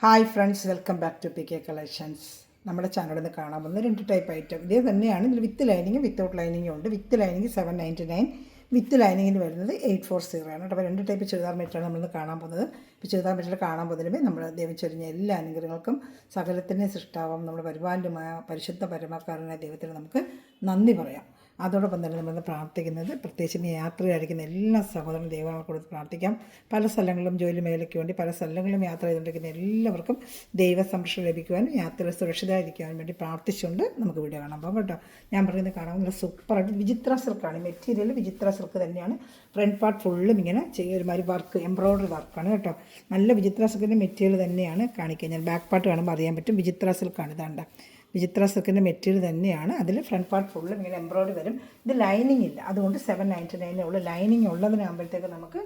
Hi friends, welcome back to P K collections. നമ്മുടെ ചാനലിൽ നിന്ന് കാണാൻ പോകുന്ന 2 ടൈപ്പ് ഐറ്റം ഇതേ തന്നെയാണ്. ഇതിൽ വിത്ത് ലൈനിങ്ങും വിത്തൗട്ട് ലൈനിങ്ങും ഉണ്ട്. വിത്ത് ലൈനിങ് 799, വിത്ത് ലൈനിങ്ങിന് വരുന്നത് 840 ആണ് കേട്ടോ. അപ്പോൾ 2 ടൈപ്പ് ചുരിദാർ മെറ്റീരിയൽ നമ്മളിന്ന് കാണാൻ പോകുന്നത്. ഇപ്പോൾ ചുരിദാർ മെറ്റീരിയൽ കാണാൻ പോകുന്നതിന് നമ്മൾ ദൈവം ചൊരിഞ്ഞ എല്ലാ അനുഗ്രഹങ്ങൾക്കും സകലത്തിൻ്റെ സൃഷ്ടാവും നമ്മുടെ പരിപാലനമായ പരിശുദ്ധ പരമക്കാരനായ ദൈവത്തിന് നമുക്ക് നന്ദി പറയാം. അതോടൊപ്പം തന്നെ നമ്മൾ പ്രാർത്ഥിക്കുന്നത് പ്രത്യേകിച്ച് യാത്രയായിരിക്കുന്ന എല്ലാ സഹോദരനും ദൈവങ്ങളെ കൊടുത്ത് പ്രാർത്ഥിക്കാം. പല സ്ഥലങ്ങളിലും ജോലി മേഖലയ്ക്ക് വേണ്ടി പല സ്ഥലങ്ങളിലും യാത്ര ചെയ്തുകൊണ്ടിരിക്കുന്ന എല്ലാവർക്കും ദൈവ സംരക്ഷണം ലഭിക്കുവാനും യാത്രയിൽ സുരക്ഷിതമായിരിക്കാനും വേണ്ടി പ്രാർത്ഥിച്ചുകൊണ്ട് നമുക്ക് വീഡിയോ കാണാൻ പോകും കേട്ടോ. ഞാൻ പറയുന്നത് കാണാൻ നല്ല സൂപ്പറായിട്ട് വിചിത്ര സിൽക്കാണ്. മെറ്റീരിയൽ വിചിത്ര സിൽക്ക് തന്നെയാണ്. ഫ്രണ്ട് പാർട്ട് ഫുള്ളും ഇങ്ങനെ ഒരുമാതിരി വർക്ക് എംബ്രോയ്ഡറി വർക്കാണ് കേട്ടോ. നല്ല വിചിത്ര സിൽക്കിൻ്റെ മെറ്റീരിയൽ തന്നെയാണ് കാണിക്കുക. ഞാൻ ബാക്ക് പാർട്ട് കാണുമ്പോൾ അറിയാൻ പറ്റും വിചിത്ര സിൽക്കാണ്. ഇതാണ്ട വിചിത്ര സിൽക്കിൻ്റെ മെറ്റീരിയൽ തന്നെയാണ്. അതിൽ ഫ്രണ്ട് പാർട്ട് ഫുള്ളും ഇങ്ങനെ എംബ്രോയ്ഡറി വരും. ഇത് ലൈനിങ് ഇല്ല, അതുകൊണ്ട് 799 ഉള്ളൂ. ലൈനിങ് ഉള്ളതിനാകുമ്പോഴത്തേക്ക് നമുക്ക്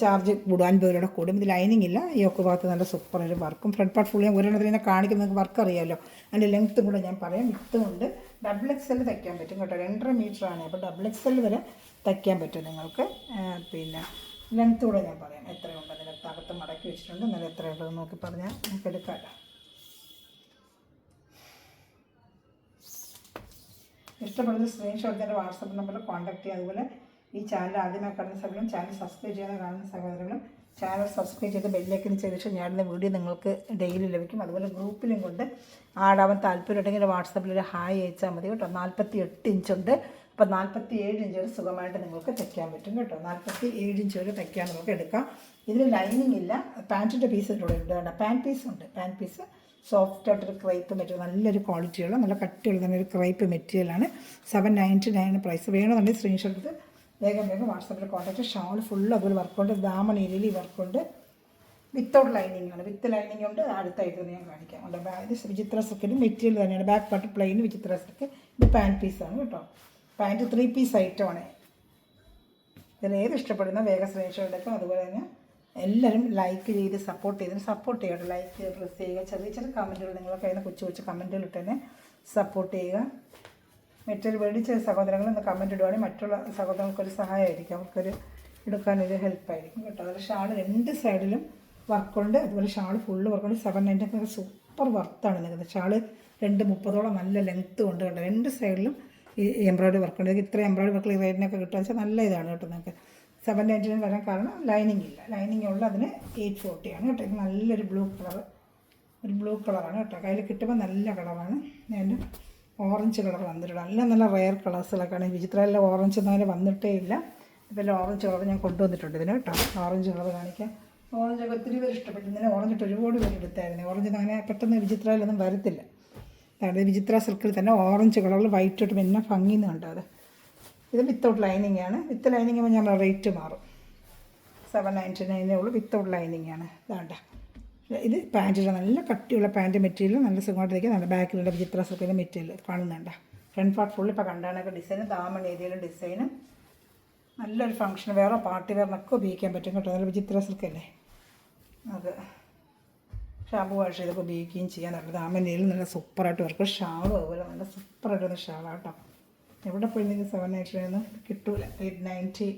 ചാർജ് കൂടാൻ പേരുടെ കൂടും. ഇത് ലൈനിങ് ഇല്ല. ഈ ഒക്കെ ഭാഗത്ത് നല്ല സൂപ്പർ ഒരു വർക്കും ഫ്രണ്ട് പാർട്ട് ഫുള്ള് ഞാൻ ഒരെണ്ണത്തിൽ തന്നെ കാണിക്കും. നിങ്ങൾക്ക് വർക്ക് അറിയാമല്ലോ. അതിൻ്റെ ലെങ്ത്തും കൂടെ ഞാൻ പറയാം. വിത്തും ഉണ്ട്. XXL തയ്ക്കാൻ പറ്റും കേട്ടോ. 2.5 മീറ്ററാണ്. അപ്പോൾ XXL വരെ തയ്ക്കാൻ പറ്റും നിങ്ങൾക്ക്. പിന്നെ ലെങ്ത്ത് കൂടെ ഞാൻ പറയാം എത്രയുണ്ട്. അതിനകത്ത് അകത്ത് മടക്കി വെച്ചിട്ടുണ്ട്. എന്നാലും എത്രയുണ്ടെന്ന് നോക്കി പറഞ്ഞാൽ നമുക്ക് എടുക്കാമല്ലോ. ഇഷ്ടപ്പെടുന്ന സ്ക്രീൻഷോട്ട് എൻ്റെ വാട്സപ്പ് നമ്പറിൽ കോൺടാക്ട് ചെയ്യുക. അതുപോലെ ഈ ചാനൽ ആദ്യമായി കാണുന്ന സകലരും ചാനൽ സബ്സ്ക്രൈബ് ചെയ്യാൻ കാണുന്ന സഹോദരങ്ങളും ചാനൽ സബ്സ്ക്രൈബ് ചെയ്ത് ബെല്ലേക്കിന് ശേഷം ഞാനിടുന്ന വീഡിയോ നിങ്ങൾക്ക് ഡെയിലി ലഭിക്കും. അതുപോലെ ഗ്രൂപ്പിലും കൊണ്ട് ആടാവാൻ താല്പര്യമുണ്ടെങ്കിൽ വാട്സപ്പിൽ ഒരു ഹായ് അയച്ചാൽ മതി കേട്ടോ. 48 ഇഞ്ചുണ്ട്. അപ്പോൾ 47 ഇഞ്ച് വരെ സുഖമായിട്ട് നിങ്ങൾക്ക് തയ്ക്കാൻ പറ്റും കേട്ടോ. 47 ഇഞ്ച് വരെ തയ്ക്കാൻ നമുക്ക് എടുക്കാം. ഇതിൽ ലൈനിങ് ഇല്ല. പാൻറ്റിൻ്റെ പീസ് ഇവിടെ ഉണ്ട് കേട്ടോ. പാൻറ്റ് പീസ് ഉണ്ട്. പാൻറ്റ് പീസ് സോഫ്റ്റ് ആയിട്ടൊരു ക്രൈപ്പ് മെറ്റീരിയൽ, നല്ലൊരു ക്വാളിറ്റിയുള്ള നല്ല കട്ടിയുള്ള തന്നെ ഒരു ക്രൈപ്പ് മെറ്റീരിയലാണ്. 799 പ്രൈസ്. വേണമെന്നുണ്ടെങ്കിൽ സ്ക്രീൻഷോട്ട് എടുത്ത് വേഗം വാട്സാപ്പിൽ കോൺടാക്ട്. ഷാൾ ഫുള്ള് അതുപോലെ വർക്കുണ്ട്. ദാമൻ ഏരിയയിൽ വർക്കുണ്ട്. വിത്തൗട്ട് ലൈനിങ് ആണ്. വിത്ത് ലൈനിങ് ഉണ്ട്. അടുത്തായിട്ട് ഞാൻ കാണിക്കാം. ഇത് വിചിത്ര സിൽക്കിൻ്റെ മെറ്റീരിയൽ തന്നെയാണ്. ബാക്ക് പാർട്ട് പ്ലെയിൻ വിചിത്ര സിൽക്ക്. ഇത് പാൻറ്റ് പീസാണ് കേട്ടോ. പാൻറ്റ് 3 പീസ് ഐറ്റമാണ്. ഇതിലേത് ഇഷ്ടപ്പെടുന്ന വേഗം സ്ക്രീൻഷോട്ട് എടുക്കാം. അതുപോലെ തന്നെ എല്ലാവരും ലൈക്ക് ചെയ്ത് സപ്പോർട്ട് ചെയ്യണം. ലൈക്ക് പ്രസ് ചെയ്യുക. ചെറിയ ചെറിയ കമൻറ്റുകൾ നിങ്ങളൊക്കെ അതിന് കൊച്ചു കമൻറ്റുകൾ ഇട്ട് തന്നെ സപ്പോർട്ട് ചെയ്യുക. മെറ്റീരിയൽ മേടിച്ച സഹോദരങ്ങൾ ഇന്ന് കമൻറ്റ് ഇടുവാണെങ്കിൽ മറ്റുള്ള സഹോദരങ്ങൾക്കൊരു സഹായമായിരിക്കും. അവർക്കൊരു എടുക്കാനൊരു ഹെൽപ്പായിരിക്കും കേട്ടോ. അതുപോലെ ഷാൾ 2 സൈഡിലും വർക്കുണ്ട്. അതുപോലെ ഷാൾ ഫുള്ള് വർക്കുണ്ട്. 799 സൂപ്പർ വർത്താണ് നിൽക്കുന്നത്. ഷാൾ 2.30 നല്ല ലെങ്ത്തും ഉണ്ട് കേട്ടോ. 2 സൈഡിലും ഈ എംബ്രോയ്ഡറി വർക്കുണ്ട്. ഇത്ര എംബ്രോയ്ഡറി വർക്ക് ഈ റേറ്റിനൊക്കെ കിട്ടുക വെച്ചാൽ നല്ല ഇതാണ് കേട്ടോ. നിങ്ങൾക്ക് 799 വരാൻ കാരണം ലൈനിങ് ഇല്ല. ലൈനിങ് ഉള്ള അതിന് 840 ആണ് കേട്ടോ. ഇത് നല്ലൊരു ബ്ലൂ കളറാണ് കേട്ടോ. കയ്യിൽ കിട്ടുമ്പോൾ നല്ല കളറാണ്. അതിൻ്റെ ഓറഞ്ച് കളർ വന്നിട്ടുണ്ട്. നല്ല റെയർ കളേഴ്സിലൊക്കെയാണ്. വിചിത്രമെല്ലാം ഓറഞ്ച് ഒന്നും അങ്ങനെ വന്നിട്ടേ ഇല്ല. ഇപ്പോൾ ഓറഞ്ച് കളർ ഞാൻ കൊണ്ടുവന്നിട്ടുണ്ട് ഇതിന് കേട്ടോ. ഓറഞ്ച് കളർ കാണിക്കാം. ഓറഞ്ചൊക്കെ ഒത്തിരി പേര് ഇഷ്ടപ്പെട്ടു. ഇന്നലെ ഓറഞ്ച് ഇട്ട് ഒരുപാട് പേര് എടുത്തായിരുന്നു. ഓറഞ്ച് അങ്ങനെ പെട്ടെന്ന് വിചിത്രയിലൊന്നും വരത്തില്ല. അതായത് വിചിത്ര സിൽക്കിൽ തന്നെ ഓറഞ്ച് കളറിൽ വൈറ്റ് ഇട്ട് പിന്നെ ഭംഗിന്ന് കണ്ടോ. അത് ഇത് വിത്തൗട്ട് ലൈനിങ് ആണ്. വിത്ത് ലൈനിങ് ആകുമ്പോൾ ഞാൻ റേറ്റ് മാറും. 799 ഉള്ളൂ. വിത്തൗട്ട് ലൈനിങ് ആണ്. ഇതാണ്ട ഇത് പാൻറ്റിൻ്റെ നല്ല കട്ടിയുള്ള പാൻറ്റ് മെറ്റീരിയൽ. നല്ല സുഖമായിട്ട് തയ്ക്കുക. നല്ല ബാക്കിലുള്ള വിചിത്ര സിൽക്കിൻ്റെ മെറ്റീരിയൽ കാണുന്നുണ്ട്. ഫ്രണ്ട് പാർട്ട് ഫുള്ള് ഇപ്പോൾ കണ്ടാണൊക്കെ ഡിസൈനും ദാമൺ ഏരിയയിലും ഡിസൈനും നല്ലൊരു ഫംഗ്ഷൻ വേറെ പാർട്ടി വെയറിനൊക്കെ ഉപയോഗിക്കാൻ പറ്റും കേട്ടോ. നല്ല വിചിത്ര സിൽക്കല്ലേ. അത് ഷാമ്പു വാഷ് ചെയ്തൊക്കെ ഉപയോഗിക്കുകയും ചെയ്യാൻ നല്ല ദാമൺ ഏരിയയിൽ നല്ല സൂപ്പറായിട്ട് വർക്ക്. ഷാളും അതുപോലെ നല്ല സൂപ്പറായിട്ട് വന്ന ഷാളാണ് കേട്ടോ. എവിടെ പോയി നിങ്ങൾക്ക് 799 കിട്ടൂല. 890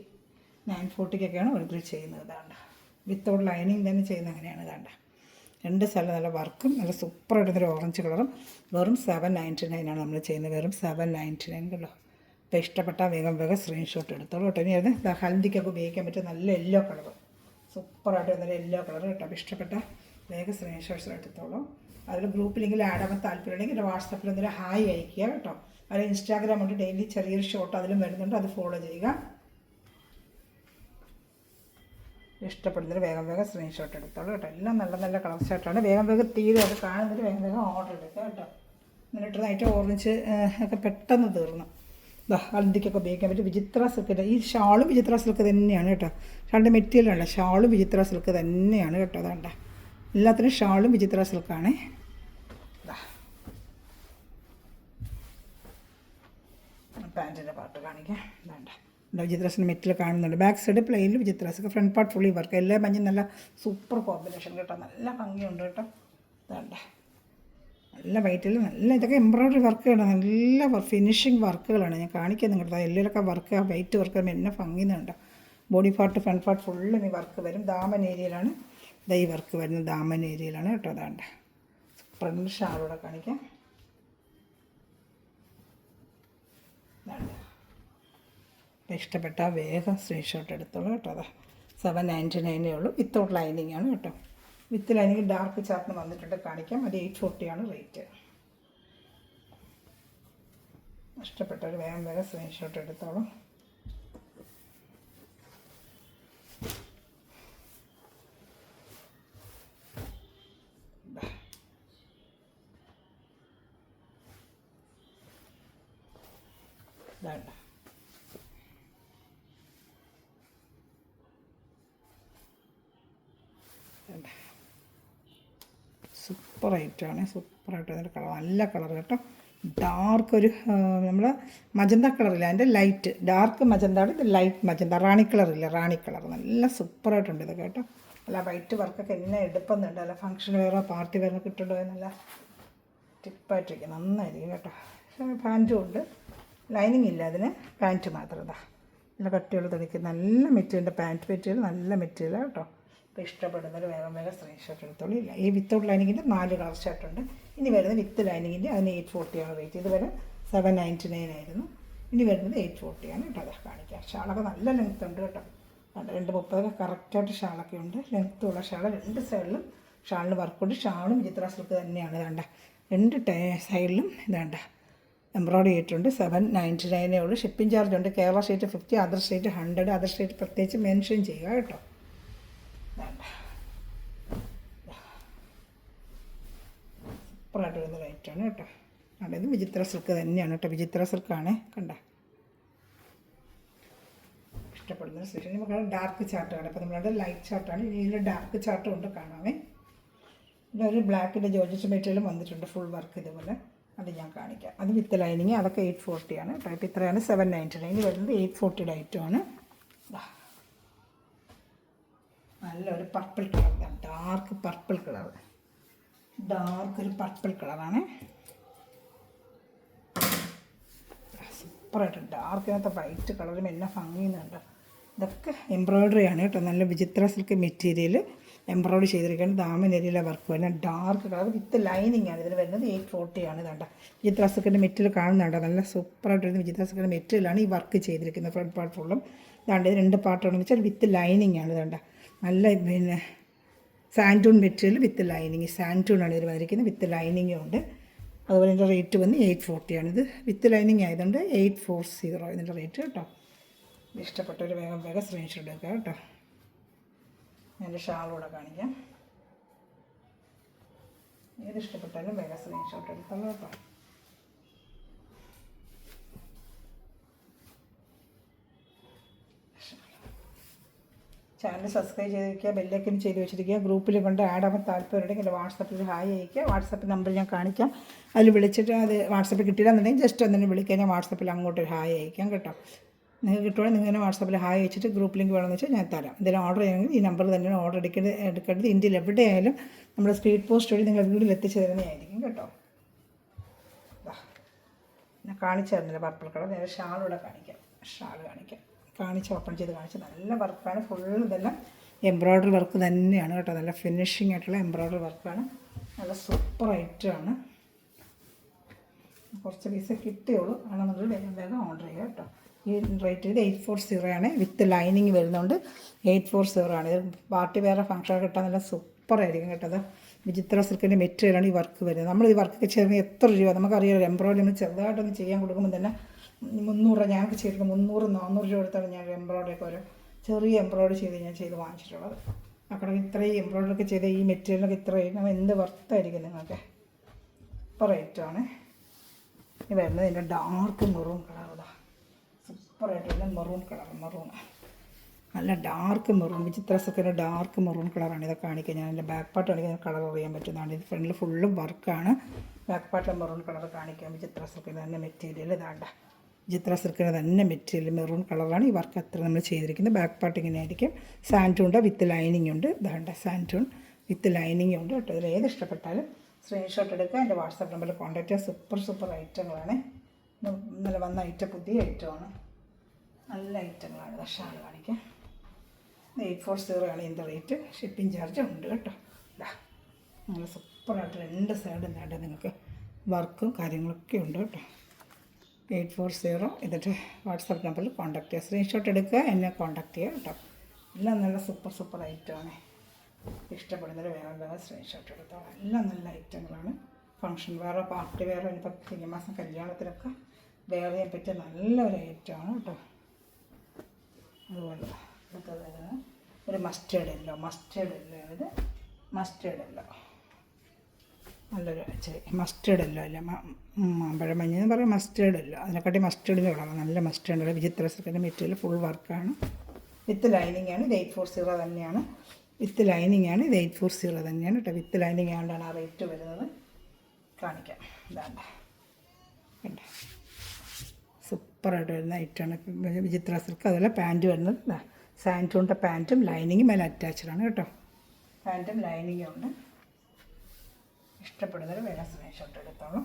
940 ഓർഡർ ചെയ്യുന്നത്. ഇതാണ്ട വിത്തൗട്ട് ലൈനിങ് തന്നെ ചെയ്യുന്നത് അങ്ങനെയാണ്. ഇതാണ്ട 2 സ്ഥലം നല്ല വർക്കും നല്ല സൂപ്പറായിട്ടൊരു ഓറഞ്ച് കളറും. വെറും 799 ആണ് നമ്മൾ ചെയ്യുന്നത്. വെറും 799 കേട്ടോ. അപ്പോൾ ഇഷ്ടപ്പെട്ടാൽ വേഗം സ്ക്രീൻഷോട്ട് എടുത്തോളൂ കേട്ടോ. ഇനി അത് ഹൽദിക്കൊക്കെ ഉപയോഗിക്കാൻ പറ്റും. നല്ല യെല്ലോ കളർ സൂപ്പറായിട്ട് വന്നൊരു യെല്ലോ കളർ കേട്ടോ. അപ്പോൾ ഇഷ്ടപ്പെട്ടാൽ വേഗം സ്ക്രീൻഷോട്ട്സ് എടുത്തോളൂ. അതിൽ ഗ്രൂപ്പിലെങ്കിൽ ആഡ് ആവാൻ താല്പര്യമുണ്ടെങ്കിൽ വാട്സപ്പിൽ എന്തെങ്കിലും ഹായ് അയയ്ക്കുക കേട്ടോ. അതിൽ ഇൻസ്റ്റാഗ്രാം ഉണ്ട്. ഡെയിലി ചെറിയൊരു ഷോട്ട് അതിലും വരുന്നുണ്ട്. അത് ഫോളോ ചെയ്യുക. ഇഷ്ടപ്പെടുന്നതിന് വേഗം സ്ക്രീൻഷോട്ട് എടുത്തോളൂ കേട്ടോ. എല്ലാം നല്ല കളർ ഷർട്ടാണ്. വേഗം തീരും. അത് കാണുന്നതിന് വേഗം ഓർഡർ എടുക്കുക കേട്ടോ. എന്നിട്ട് നൈറ്റ് ഓറഞ്ച് ഒക്കെ പെട്ടെന്ന് തീർന്നു. ഹൽദിക്കൊക്കെ ഉപയോഗിക്കാൻ പറ്റും. വിചിത്ര സിൽക്കിൻ്റെ ഈ ഷാളും വിചിത്ര സിൽക്ക് തന്നെയാണ് കേട്ടോ. ഷാളിൻ്റെ മെറ്റീരിയലല്ല, ഷാളും വിചിത്ര സിൽക്ക് തന്നെയാണ് കേട്ടോ. അതാണ്ട എല്ലാത്തിനും ഷാളും വിചിത്ര സിൽക്കാണ്. പാൻറ്റിൻ്റെ പാർട്ട് കാണിക്കാം. വേണ്ട വിചിത്രസിൻ്റെ മെറ്റീരിയൽ കാണുന്നുണ്ട്. ബാക്ക് സൈഡ് പ്ലെയിനിൽ വിചിത്രസൊക്കെ. Front part fully work. എല്ലാ മഞ്ഞും നല്ല സൂപ്പർ കോമ്പിനേഷൻ കേട്ടോ. നല്ല ഭംഗിയുണ്ട് കേട്ടോ. വേണ്ട നല്ല വൈറ്റിൽ നല്ല ഇതൊക്കെ എംബ്രോയ്ഡറി വർക്കുകളാണ്. നല്ല ഫിനിഷിങ് വർക്കുകളാണ്. ഞാൻ കാണിക്കാൻ നിങ്ങളുടെ എല്ലിലൊക്കെ വർക്ക് വൈറ്റ് വർക്ക് എന്നെ ഭംഗിന്നുണ്ട്. ബോഡി പാർട്ട് ഫ്രണ്ട് പാർട്ട് ഫുള്ളും ഈ വർക്ക് വരും. ദാമൻ ഏരിയയിലാണ് ദൈ വർക്ക് വരുന്ന ദാമൻ ഏരിയയിലാണ് കേട്ടോ. അതാണ്ട് ഫ്രണ്ട് ഷാളൂടെ കാണിക്കാം. ഇഷ്ടപ്പെട്ട വേഗം സ്ക്രീൻഷോട്ട് എടുത്തോളൂ കേട്ടോ. അതാ 799 ഉള്ളൂ. വിത്തൗട്ട് ലൈനിങ് ആണ് കേട്ടോ. വിത്ത് ലൈനിങ് ഡാർക്ക് ചാർട്ടിന് വന്നിട്ടുണ്ട്, കാണിക്കാം. അത് 840 റേറ്റ്. ഇഷ്ടപ്പെട്ടവർ വേഗം സ്ക്രീൻഷോട്ട് എടുത്തോളൂ. ഇതാണ്ട സൂപ്പർ ഐറ്റമാണ്. സൂപ്പറായിട്ട് അതിൻ്റെ കളർ നല്ല കളർ കേട്ടോ. ഡാർക്ക് ഒരു നമ്മൾ മജന്ത കളറില്ല, അതിൻ്റെ ലൈറ്റ് ഡാർക്ക് മജന്താണ്. ഇത് ലൈറ്റ് മജന്ത, റാണി കളറില്ല, റാണി കളർ നല്ല സൂപ്പറായിട്ടുണ്ട് ഇതൊക്കെ കേട്ടോ. അല്ല വൈറ്റ് വർക്കൊക്കെ എന്നെ എടുപ്പുന്നുണ്ട്. അല്ല ഫംഗ്ഷൻ വേറോ പാർട്ടി വേറോ കിട്ടുണ്ടോ എന്നല്ല ടിപ്പായിട്ടിരിക്കും, നന്നായിരിക്കും കേട്ടോ. പക്ഷേ പാൻറ്റും ഉണ്ട്, ലൈനിങ് ഇല്ല അതിന്, പാൻറ്റ് മാത്രം. ഇതാ നല്ല കട്ടിയുള്ള തുണിക്ക് നല്ല മെറ്റീരിയലിൻ്റെ പാൻറ്റ് മെറ്റീരിയൽ നല്ല മെറ്റീരിയൽ കേട്ടോ. അപ്പോൾ ഇഷ്ടപ്പെടുന്നവർ വേഗം സ്ക്രീൻഷോട്ട് എടുത്തോളൂ. ഇല്ല ഈ വിത്തൗട്ട് ലൈനിങ്ങിൻ്റെ 4 കളർ ഷർട്ടുണ്ട്. ഇനി വരുന്നത് വിത്ത് ലൈനിങ്ങിൻ്റെ, അതിന് 840 റേറ്റ്. ഇതുവരെ 799 ആയിരുന്നു. ഇനി വരുന്നത് 840 കേട്ടോ. അതാ കാണിക്കാം. ഷാളൊക്കെ നല്ല ലെങ്ത് ഉണ്ട് കേട്ടോ. 230 കറക്റ്റായിട്ട് ഷാളൊക്കെ ഉണ്ട്. ലെങ്ത്തുള്ള ഷാൾ 2 സൈഡിലും ഷാളിന് വർക്കുണ്ട്. ഷാളും ചിത്ര സിൽക്ക് തന്നെയാണ്. ഇതാണ്ട 2 സൈഡിലും ഇതാണ്ട എംബ്രോയിഡറി ചെയ്തിട്ടുണ്ട്. 799 ഉള്ളൂ. ഷിപ്പിംഗ് ചാർജ് ഉണ്ട്. Kerala state 50, other state 100. Other state പ്രത്യേകിച്ച് മെൻഷൻ ചെയ്യുക കേട്ടോ. സൂപ്പറായിട്ട് വരുന്ന റേറ്റാണ് കേട്ടോ. ഇത് വിചിത്ര സിൽക്ക് തന്നെയാണ് കേട്ടോ. വിചിത്ര സിൽക്കാണ് കണ്ട. ഇഷ്ടപ്പെടുന്ന സെഷൻ നമുക്ക് ഡാർക്ക് ചാർട്ടാണ്. അപ്പോൾ നമ്മളുടെ ലൈറ്റ് ചാർട്ടാണ്. ഇനി ഇതിൽ ഡാർക്ക് ചാർട്ടും ഉണ്ട്, കാണാമേ. പിന്നെ ഒരു ബ്ലാക്കിൻ്റെ ജോർജറ്റ് മെറ്റീരിയലും വന്നിട്ടുണ്ട്, ഫുൾ വർക്ക് ഇതുപോലെ. അത് ഞാൻ കാണിക്കാം. അത് വിത്ത് ലൈനിങ്, അതൊക്കെ 840 ആണ് കേട്ടോ. ഇപ്പോൾ ഇത്രയാണ് 799. ഇനി വരുന്നത് 840 ഐറ്റമാണ്. നല്ലൊരു purple colour, dark purple colour, dark ഒരു പർപ്പിൾ കളറാണ്. സൂപ്പറായിട്ട് ഡാർക്കിനകത്ത് വൈറ്റ് കളറും എല്ലാം ഭംഗിയുന്നുണ്ട്. ഇതൊക്കെ എംബ്രോയ്ഡറിയാണ് കേട്ടോ. നല്ല വിചിത്ര സിൽക്ക് മെറ്റീരിയൽ എംബ്രോയ്ഡറി ചെയ്തിരിക്കുകയാണ്. ദാമനരിയിലെ വർക്ക് വരുന്നത് ഡാർക്ക് കളർ വിത്ത് ലൈനിങ് ആണ്. ഇതിന് വരുന്നത് 840 ആണ്. ഇതാണ്ട വിചിത്ര സിൽക്കിൻ്റെ മെറ്റീരിയൽ കാണുന്നുണ്ടോ. നല്ല സൂപ്പറായിട്ട് വരുന്ന വിചിത്ര സിൽക്കിൻ്റെ മെറ്റീരിയലാണ് ഈ വർക്ക് ചെയ്തിരിക്കുന്നത്. ഫ്രണ്ട് പാർട്ട് ഫുള്ളും ഇതാണ്ട് 2 പാർട്ടാണെന്ന് വെച്ചാൽ വിത്ത് ലൈനിങ് ആണ്. ഇതാണ്ട നല്ല പിന്നെ സാൻറ്റൂൺ മെറ്റീരിയൽ വിത്ത് ലൈനിങ്, സാൻറ്റൂണാണ് ഇതിൽ വന്നിരിക്കുന്നത്. വിത്ത് ലൈനിങ്ങും ഉണ്ട്. അതുപോലെ ഇതിൻ്റെ റേറ്റ് വന്ന് 840 ആണ്. ഇത് വിത്ത് ലൈനിങ് ആയതുകൊണ്ട് 840 ഇതിൻ്റെ റേറ്റ് കേട്ടോ. ഇഷ്ടപ്പെട്ടൊരു വേഗം സ്ക്രീൻഷോട്ട് എടുക്കുക കേട്ടോ. എൻ്റെ ഷാളൂടെ കാണിക്കാം. ഏത് ഇഷ്ടപ്പെട്ടാലും വേഗം സ്ക്രീൻഷോട്ട് എടുത്തോളൂ കേട്ടോ. ചാനൽ സബ്സ്ക്രൈബ് ചെയ്തിരിക്കുക, ബെല്ലൈക്കൻ ചെയ്ത് വെച്ചിരിക്കുക. ഗ്രൂപ്പിൽ കൊണ്ട് ആഡ് ആവാൻ താല്പര്യമുണ്ടെങ്കിൽ വാട്സപ്പിൽ ഹായ് അയക്കുക. വാട്സപ്പ് നമ്പർ ഞാൻ കാണിക്കാം. അതിൽ വിളിച്ചിട്ട് അത് വാട്സപ്പിൽ കിട്ടില്ല എന്നുണ്ടെങ്കിൽ ജസ്റ്റ് ഒന്നിനെ വിളിക്കാൻ ഞാൻ വാട്സപ്പിൽ അങ്ങോട്ട് ഹായ് അയക്കാം കേട്ടോ. നിങ്ങൾക്ക് കിട്ടുവാണെങ്കിൽ നിങ്ങൾ വാട്സപ്പിൽ ഹായ് അയച്ചിട്ട് ഗ്രൂപ്പ് ലിങ്ക് വേണമെന്ന് വെച്ചാൽ ഞാൻ തരാം. എന്തെങ്കിലും ഓർഡർ ചെയ്യണമെങ്കിൽ ഈ നമ്പർ തന്നെയാണ് ഓർഡർ എടുക്കേണ്ടത്. ഇന്ത്യയിൽ എവിടെയായാലും നമ്മുടെ സ്പീഡ് പോസ്റ്റ് വഴി നിങ്ങൾ വീട്ടിൽ എത്തിച്ചു തരുന്നതായിരിക്കും കേട്ടോ. ഞാൻ കാണിച്ചു തരുന്നില്ല പർപ്പിൾ കളർ. നേരെ ഷാളൂടെ കാണിക്കാം. ഷാൾ കാണിക്കാം. ഓപ്പൺ ചെയ്ത് കാണിച്ച് നല്ല വർക്കാണ്. ഫുൾ ഇതെല്ലാം എംബ്രോയ്ഡറി വർക്ക് തന്നെയാണ് കേട്ടോ. നല്ല ഫിനിഷിംഗ് ആയിട്ടുള്ള എംബ്രോയ്ഡറി വർക്കാണ്. നല്ല സൂപ്പർ ഐറ്റമാണ്. കുറച്ച് പീസ് കിട്ടിയുള്ളൂ. ആണെന്നുണ്ടെങ്കിൽ വേഗം ഓർഡർ ചെയ്യുക കേട്ടോ. ഈ റേറ്റ് ഇത് 840 ആണ്. വിത്ത് ലൈനിങ് വരുന്നുണ്ട്. 840 ആണ്. ഇത് പാർട്ടി വേറെ ഫംഗ്ഷൻ കിട്ടാൻ നല്ല സൂപ്പറായിരിക്കും കേട്ടോ. അത് വിചിത്ര സിൽക്കിൻ്റെ മെറ്റീരിയലാണ് ഈ വർക്ക് വരുന്നത്. നമ്മൾ ഈ വർക്കൊക്കെ ചെയ്യുന്നത് എത്ര രൂപ നമുക്കറിയാമല്ലോ. എംബ്രോയ്ഡറി ഒന്ന് ചെറുതായിട്ടൊന്ന് ചെയ്യാൻ കൊടുക്കുമ്പോൾ തന്നെ 300 ഞങ്ങൾക്ക് ചെയ്തിട്ട് 300-400 രൂപ എടുത്താണ് ഞാൻ എംബ്രോയ്ഡറിയൊക്കെ ഒരു ചെറിയ എംബ്രോയ്ഡറി ചെയ്ത് വാങ്ങിച്ചിട്ടുള്ളത്. അక్కడ ഇത്രയും എംബ്രോയ്ഡറിയൊക്കെ ചെയ്ത് ഈ മെറ്റീരിയലൊക്കെ ഇത്രയും എന്ത് വർത്തായിരിക്കും നിങ്ങൾക്ക്. ഇപ്പോൾ റേറ്റാണ് ഇത് വരുന്നത്. ഇതിൻ്റെ ഡാർക്ക് മെറൂൺ കളർ, സൂപ്പറായിട്ടുള്ള മെറൂൺ കളർ, നല്ല ഡാർക്ക് മെറൂൺ, വിചിത്ര സിൽക്കിൻ്റെ ഡാർക്ക് മെറൂൺ കളറാണ്. ഇതൊക്കെ കാണിക്കുക. ഞാൻ എൻ്റെ ബാക്ക് പാർട്ട് കാണിക്കാൻ കളർ അറിയാൻ പറ്റുന്നതാണ്. ഇത് ഫ്രണ്ടിൽ ഫുള്ളും വർക്കാണ്. ബാക്ക് പാർട്ടിൽ മെറൂൺ കളർ കാണിക്കാം. വിചിത്ര സിൽക്കിൻ്റെ തന്നെ മെറ്റീരിയൽ ഇതാണ്ട. വിചിത്ര സിൽക്കിൻ്റെ തന്നെ മെറ്റീരിയൽ മെറൂൺ കളറാണ്. ഈ വർക്ക് അത്ര നമ്മൾ ചെയ്തിരിക്കുന്നത്. ബാക്ക് പാർട്ട് ഇങ്ങനെ ആയിരിക്കും. സാൻറ്റൂൺ വിത്ത് ലൈനിങ് ഉണ്ട്. ഇതാണ്ട സാൻറ്റൂൺ വിത്ത് ലൈനിങ് ഉണ്ട് കേട്ടോ. ഇതിൽ ഏത് ഇഷ്ടപ്പെട്ടാലും സ്ക്രീൻഷോട്ട് എടുക്കുക. എൻ്റെ വാട്സാപ്പ് നമ്പറിൽ കോൺടാക്ട് ചെയ്യുക. സൂപ്പർ ഐറ്റങ്ങളാണ്. നല്ല വന്ന ഐറ്റം, പുതിയ ഐറ്റമാണ്. നല്ല ഐറ്റങ്ങളാണ്. ഷാൾ കാണിക്കാം. 840 ആണ് ഇതിൻ്റെ റേറ്റ്. ഷിപ്പിംഗ് ചാർജ് ഉണ്ട് കേട്ടോ. ഇതാ നല്ല സൂപ്പറായിട്ട് രണ്ട് സൈഡും നേട്ട നിങ്ങൾക്ക് വർക്കും കാര്യങ്ങളൊക്കെ ഉണ്ട് കേട്ടോ. 840 എന്നിട്ട് വാട്സാപ്പ് നമ്പറിൽ കോൺടാക്ട് ചെയ്യുക. സ്ക്രീൻഷോട്ട് എടുക്കുക, എന്നെ കോൺടാക്ട് ചെയ്യുക കേട്ടോ. എല്ലാം നല്ല സൂപ്പർ ഐറ്റമാണ്. ഇഷ്ടപ്പെടുന്നവർ വേറെ സ്ക്രീൻഷോട്ട് എടുത്തോളാം. എല്ലാം നല്ല ഐറ്റങ്ങളാണ്. ഫങ്ഷൻ വേറെ പാർട്ടി വേറെ ഇനിയിപ്പോൾ കഴിഞ്ഞ മാസം കല്യാണത്തിനൊക്കെ വേറെ ചെയ്യാൻ പറ്റിയ നല്ലൊരു ഐറ്റമാണ് കേട്ടോ. അതുപോലെ അടുത്തത് ഒരു മസ്റ്റേർഡ് യെല്ലോ ഇത് മസ്റ്റേർഡ് യെല്ലോ നല്ലൊരു മസ്റ്റേർഡ് യെല്ലോ അല്ല മാമ്പഴമഞ്ഞ എന്ന് പറയും. മസ്റ്റേർഡ് യെല്ലോ അതിനെക്കാട്ടി മസ്റ്റേർഡിൻ്റെ കളറാണ്. നല്ല മസ്റ്റേർഡ് വിചിത്ര സിൽക്കിൻ്റെ മെറ്റീരിയൽ ഫുൾ വർക്കാണ്. വിത്ത് ലൈനിങ് ആണ്. ഇത് 840 തന്നെയാണ്. വിത്ത് ലൈനിങ് ആണ്. ഇത് 840 തന്നെയാണ് കേട്ടോ. വിത്ത് ലൈനിങ് ആകൊണ്ടാണ് ആ റേറ്റ് വരുന്നത്. കാണിക്കാം. ഇതാണ്ട് കണ്ടോ, സൂപ്പറായിട്ട് വരുന്ന ഐറ്റമാണ് വിചിത്ര സിൽക്ക്. അതുപോലെ പാൻറ്റ് വരുന്നത് ഇതാ സാൻറ്റൂണിൻ്റെ പാൻറ്റും ലൈനിങ്ങും മേലെ അറ്റാച്ച്ഡാണ് കേട്ടോ. പാൻറ്റും ലൈനിങ്ങും ഉണ്ട്. ഇഷ്ടപ്പെടുന്നവർ വേറെ സ്ക്രീൻഷോട്ട് എടുത്തോളൂ.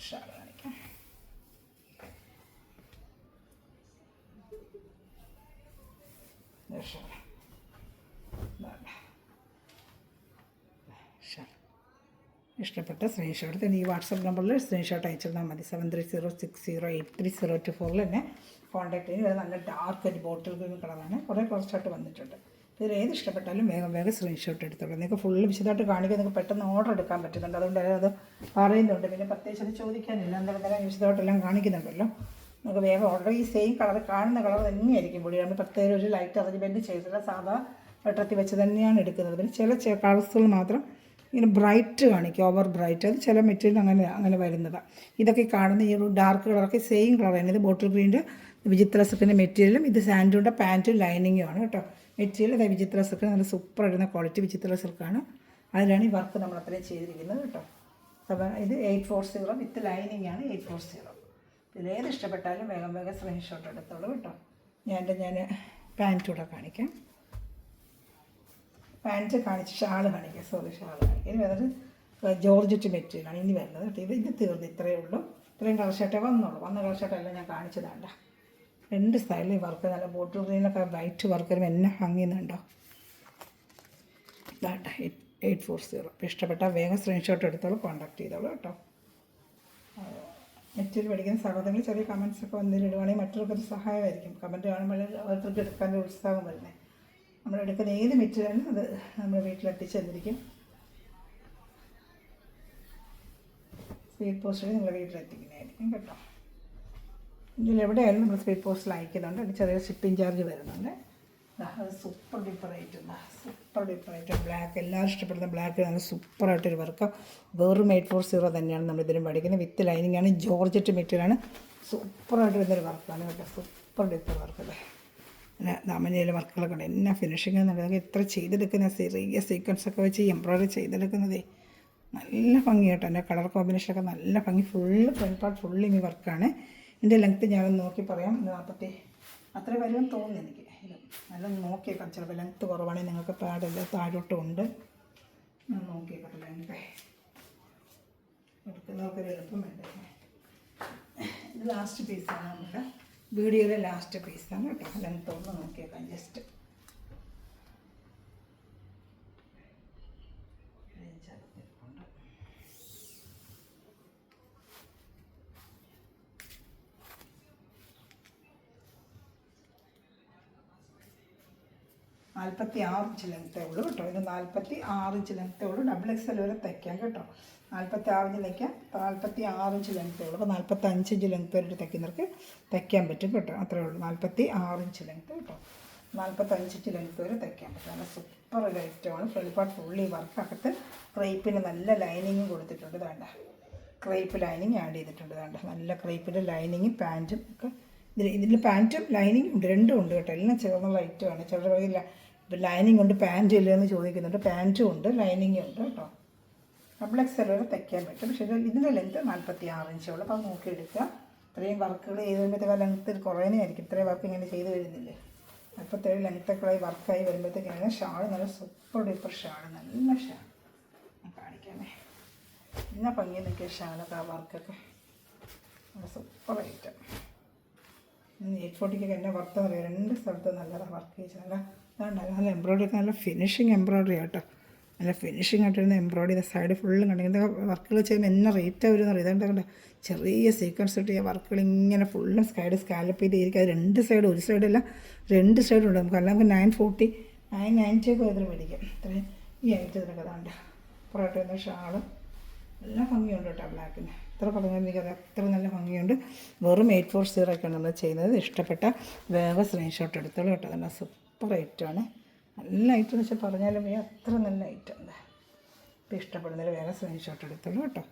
ഷാൾ കാണിക്കാം. ഷാൾ ഇഷ്ടപ്പെട്ട സ്ക്രീൻഷോട്ട് തന്നെ ഈ വാട്സപ്പ് നമ്പറിൽ സ്ക്രീൻഷോട്ട് അയച്ചിരുന്നാൽ മതി. 7306083024 തന്നെ കോൺടാക്ട് ചെയ്യും. ഇത് നല്ല ഡാർക്ക് ഒരു ബോട്ടിൽ ഗ്രീൻ കളറാണ്. കുറച്ചായിട്ട് വന്നിട്ടുണ്ട്. ഇതിൽ ഏത് ഇഷ്ടപ്പെട്ടാലും വേഗം സ്ക്രീൻഷോട്ട് എടുത്തോളൂ. നിങ്ങൾക്ക് ഫുള്ള് വിശദമായിട്ട് കാണിക്കാൻ നിങ്ങൾക്ക് പെട്ടെന്ന് ഓർഡർ എടുക്കാൻ പറ്റുന്നുണ്ട്. അതുകൊണ്ട് അത് പറയുന്നുണ്ട്. പിന്നെ പ്രത്യേകിച്ച് അത് ചോദിക്കാനില്ല. എന്തായാലും വിശദമായിട്ടെല്ലാം കാണിക്കുന്നുണ്ടല്ലോ. നമുക്ക് വേഗം ഓർഡർ. ഈ സെയിം കളർ കാണുന്ന കളർ തന്നെയായിരിക്കും പൊടി. നമ്മൾ പ്രത്യേകം ഒരു ലൈറ്റ് അറേഞ്ച്മെൻറ്റ് ചെയ്തില്ല. സാധാ വെട്ടത്തിൽ വെച്ച് തന്നെയാണ് എടുക്കുന്നത്. പിന്നെ ചില കളേഴ്സുകൾ മാത്രം ഇങ്ങനെ ബ്രൈറ്റ് കാണിക്കും, ഓവർ ബ്രൈറ്റ്. അത് ചില മെറ്റീരിയൽ അങ്ങനെ വരുന്നതാണ്. ഇതൊക്കെ കാണുന്ന ഈ ഒരു ഡാർക്ക് കളറൊക്കെ സെയിം കളറാണ്. ഇത് ബോട്ടിൽ ഗ്രീൻ്റെ വിചിത്ര സിൽക്കിൻ്റെ മെറ്റീരിയലും ഇത് സാൻഡൂണിൻ്റെ പാൻറ്റും ലൈനിങ്ങും ആണ് കേട്ടോ. മെറ്റീരിയൽ ഇത് വിചിത്ര സിൽക്ക് നല്ല സൂപ്പർ ആയിരുന്ന ക്വാളിറ്റി വിചിത്ര സിൽക്കാണ്. അതിലാണ് ഈ വർക്ക് നമ്മൾ അത്രയും ചെയ്തിരിക്കുന്നത് കേട്ടോ. അപ്പോൾ ഇത് 840 വിത്ത് ലൈനിങ് ആണ്. 840 ഇതിലേത് ഇഷ്ടപ്പെട്ടാലും വേഗം സ്ക്രീൻഷോട്ട് എടുത്തോളൂ കേട്ടോ. ഞാൻ പാൻറ്റ് കൂടെ കാണിക്കാം. പാൻറ്റ് കാണിച്ച് ഷാൾ കാണിക്കാം. ഷാൾ കാണിക്കാം. ഇനി വേറെ ജോർജറ്റ് മെറ്റീരിയലാണ് ഇനി വരുന്നത് കേട്ടോ. ഇത് തീർന്നു. ഇത്രയേ ഉള്ളൂ. ഇത്രയും കളർ ഷർട്ടേ വന്ന കളർ ഷർട്ടെല്ലാം ഞാൻ കാണിച്ചതാണ്ട. രണ്ട് സ്റ്റൈലിൽ വർക്ക് നല്ല ബോട്ടിൽ ഗ്രീനൊക്കെ ബ്രൈറ്റ് വർക്ക് വരുമ്പോൾ എന്നെ ഭംഗിയുന്നുണ്ടോ. ഇതാണ്ട 840. അപ്പോൾ ഇഷ്ടപ്പെട്ടാൽ വേഗം സ്ക്രീൻഷോട്ട് എടുത്തോളൂ, കോൺടാക്ട് ചെയ്തോളൂ കേട്ടോ. മെറ്റീരിയൽ പഠിക്കുന്ന സഹോദരങ്ങൾ ചെറിയ കമൻസൊക്കെ വന്നിടുവാണെങ്കിൽ മറ്റൊരു സഹായമായിരിക്കും. കമൻറ്റ് കാണുമ്പോൾ ഓരോരുത്തർക്ക് എടുക്കാനൊരു ഉത്സാഹം വരുന്നത്. നമ്മളെടുക്കുന്ന ഏത് മെറ്റീരിയലും അത് നമ്മൾ വീട്ടിലെത്തിച്ചെന്നിരിക്കും. സ്പീഡ് പോസ്റ്റ് വഴി നിങ്ങളുടെ വീട്ടിലെത്തിക്കുന്നതായിരിക്കും കേട്ടോ. ഇതിലെവിടെയായാലും നമ്മൾ സ്പീഡ് പോസ്റ്റിൽ അയക്കുന്നുണ്ട്. അതിന് ചെറിയ ഷിപ്പിംഗ് ചാർജ് വരുന്നുണ്ട്. അത് സൂപ്പർ ഡ്യൂപ്പർ ഐറ്റം ബ്ലാക്ക്. എല്ലാവരും ഇഷ്ടപ്പെടുന്ന ബ്ലാക്ക് നല്ല സൂപ്പറായിട്ടൊരു വർക്ക്. വെറും 840 തന്നെയാണ് നമ്മളിതിനും പഠിക്കുന്നത്. വിത്ത് ലൈനിങ് ആണ്. ജോർജറ്റ് മെറ്റീരിയലാണ്. സൂപ്പറായിട്ട് വരുന്നൊരു വർക്കാണ് കേട്ടോ. സൂപ്പർ ഡ്യൂപ്പർ വർക്കല്ലേ. പിന്നെ ദാമനയിലെ വർക്കുകളൊക്കെ ഉണ്ട്. എന്നാ ഫിനിഷിംഗ് എന്നുള്ളത് ഇത്ര ചെയ്തെടുക്കുന്ന ചെറിയ സീക്വൻസൊക്കെ വെച്ച് എംബ്രോയിഡറി ചെയ്തെടുക്കുന്നതേ നല്ല ഭംഗി കേട്ടോ. എൻ്റെ കളർ കോമ്പിനേഷനൊക്കെ നല്ല ഭംഗി. ഫുള്ള് ഫ്രണ്ട് പാർട്ട് ഫുള്ള് ഈ വർക്കാണ്. ഇതിൻ്റെ ലെങ്ത്ത് ഞാനൊന്ന് നോക്കി പറയാം. 40 അത്ര വരുമെന്ന് തോന്നുന്നു എനിക്ക്. ഇത് നല്ല നോക്കിയേക്കാം. ചിലപ്പോൾ ലെങ്ത്ത് കുറവാണെങ്കിൽ നിങ്ങൾക്ക് പാടെല്ലാം താഴോട്ടും ഉണ്ട്. ഞാൻ നോക്കിയേക്കട്ടെ ലെങ്ത്ത് എടുക്കുന്നവർക്കൊരു എളുപ്പം വേണ്ടേ. ഇത് ലാസ്റ്റ് പീസാണ് നമ്മുടെ വീഡിയോയിലെ ലാസ്റ്റ് പീസാണ് കേട്ടോ. ലെങ്ത്ത് ഒന്ന് നോക്കിയേക്കാം ജസ്റ്റ്. $46 ലെങ്ത്തേ ഉള്ളൂ കേട്ടോ. ഇത് $46 ലെങ്ത്തേ ഉള്ളൂ. XXL വരെ തയ്ക്കാം കേട്ടോ. 46 തയ്ക്കാം. 46 ലെങ്ത്തേ ഉള്ളൂ. അപ്പോൾ 45 ലെങ്ത്ത് വരെ തയ്ക്കുന്നവർക്ക് തയ്ക്കാൻ പറ്റും കേട്ടോ. അത്രേ ഉള്ളൂ. 46 ലെങ്ത്ത് കേട്ടോ. 45 ലെങ്ത്ത് വരെ തയ്ക്കാൻ പറ്റും. നല്ല സൂപ്പർ ഒരു ഐറ്റമാണ്. ഫ്രണ്ട് പാർട്ട് ഫുള്ളി വർക്കകത്ത് ക്രേപ്പിന് നല്ല ലൈനിങ്ങും കൊടുത്തിട്ടുണ്ട്. വേണ്ട ക്രേപ്പ് ലൈനിങ് ആഡ് ചെയ്തിട്ടുണ്ട്. വേണ്ട നല്ല ക്രേപ്പിൻ്റെ ലൈനിങ്ങും പാൻറ്റും ഒക്കെ. ഇതിൽ പാൻറ്റും ലൈനിങ്ങും ഉണ്ട്, രണ്ടും ഉണ്ട് കേട്ടോ. എല്ലാം ചേർന്നുള്ള ഐറ്റമാണ്. ചിലർ ലൈനിങ് ഉണ്ട് പാൻറ്റും ഇല്ലെന്ന് ചോദിക്കുന്നുണ്ട്. പാൻറ്റും ഉണ്ട് ലൈനിങ്ങും ഉണ്ട് കേട്ടോ. XXL വരെ തയ്ക്കാൻ പറ്റും. പക്ഷേ ഇതിൻ്റെ ലെങ്ത്ത് 46 ഉള്ളൂ. അപ്പോൾ അത് നോക്കിയെടുക്കുക. ഇത്രയും വർക്കുകൾ ചെയ്ത് വരുമ്പോഴത്തേക്ക് ആ ലെങ്ത്ത് കുറയുന്നതായിരിക്കും. ഇത്രയും വർക്ക് ഇങ്ങനെ ചെയ്ത് വരുന്നില്ലേ. 47 ലെങ്ത്തൊക്കെ വർക്കായി വരുമ്പോഴത്തേക്കാണ് ഷാൾ നല്ല സൂപ്പർ ഡൂപ്പർ ഷാൾ. നല്ല ഷാൾ കാണിക്കാമേ. എന്നാ ഭംഗി നിൽക്കിയ ഷാളൊക്കെ ആ വർക്കൊക്കെ സൂപ്പർ ഐറ്റം. 840 എന്നെ വർക്ക് അറിയാം, 2 സ്ഥലത്ത് നല്ലതാണ് വർക്ക് ചെയ്ത്. നല്ല എംബ്രോയിഡറി ഒക്കെ നല്ല ഫിനിഷിങ് എംബ്രോയിഡറി ആട്ടോ, നല്ല ഫിനിഷിങ് ആയിട്ടിരുന്ന എംബ്രോയിഡറി സൈഡ് ഫുള്ളും കണ്ടെങ്കിൽ ഇതൊക്കെ വർക്കുകൾ ചെയ്യുമ്പോൾ എന്നെ റേറ്റ് വരുമെന്ന് അറിയാം. ഇതുകൊണ്ട് കണ്ട ചെറിയ സീക്വൻസ് ഇട്ട് ഈ വർക്കുകൾ ഇങ്ങനെ ഫുള്ളും സ്കാലപ്പ് ചെയ്തിരിക്കും. അത് 2 സൈഡ്, ഒരു സൈഡല്ല 2 സൈഡുണ്ട്. നമുക്ക് അല്ലെങ്കിൽ 940 990 ഒക്കെ ഇതിൽ മേടിക്കാം. ഇത്രയും ഈ ഐറ്റം ഇതിനൊക്കെ അതാണ്ട് പുറത്ത് വന്ന ഷാളും എല്ലാം ഭംഗിയുണ്ട് കേട്ടോ. ബ്ലാക്കിന് എത്ര പറഞ്ഞാൽ എനിക്കത് അത്ര നല്ല ഭംഗിയുണ്ട്. വെറും 840 ഒക്കെയാണ് നമ്മൾ ചെയ്യുന്നത്. ഇഷ്ടപ്പെട്ട വേഗം സ്ക്രീൻഷോട്ട് എടുത്തോളൂ കേട്ടോ. നല്ല സൂപ്പർ ഐറ്റമാണ്. നല്ല ഐറ്റം എന്ന് വെച്ചാൽ പറഞ്ഞാലും അത്ര നല്ല ഐറ്റം ഉണ്ട്. ഇപ്പോൾ ഇഷ്ടപ്പെടുന്നതിൽ വേഗം സ്ക്രീൻഷോട്ട് എടുത്തോളൂ കേട്ടോ.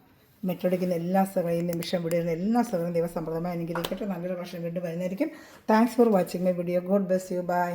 മെറ്റോടിക്കുന്ന എല്ലാ സഹയും നിമിഷം വിടുന്ന എല്ലാ സഹയും ദൈവസമ്പ്രദമായി അനുഗ്രഹിക്കട്ടെ. നല്ലൊരു വർഷം വീണ്ടും വരുന്നതായിരിക്കും. Thanks for watching my video. God bless you. By.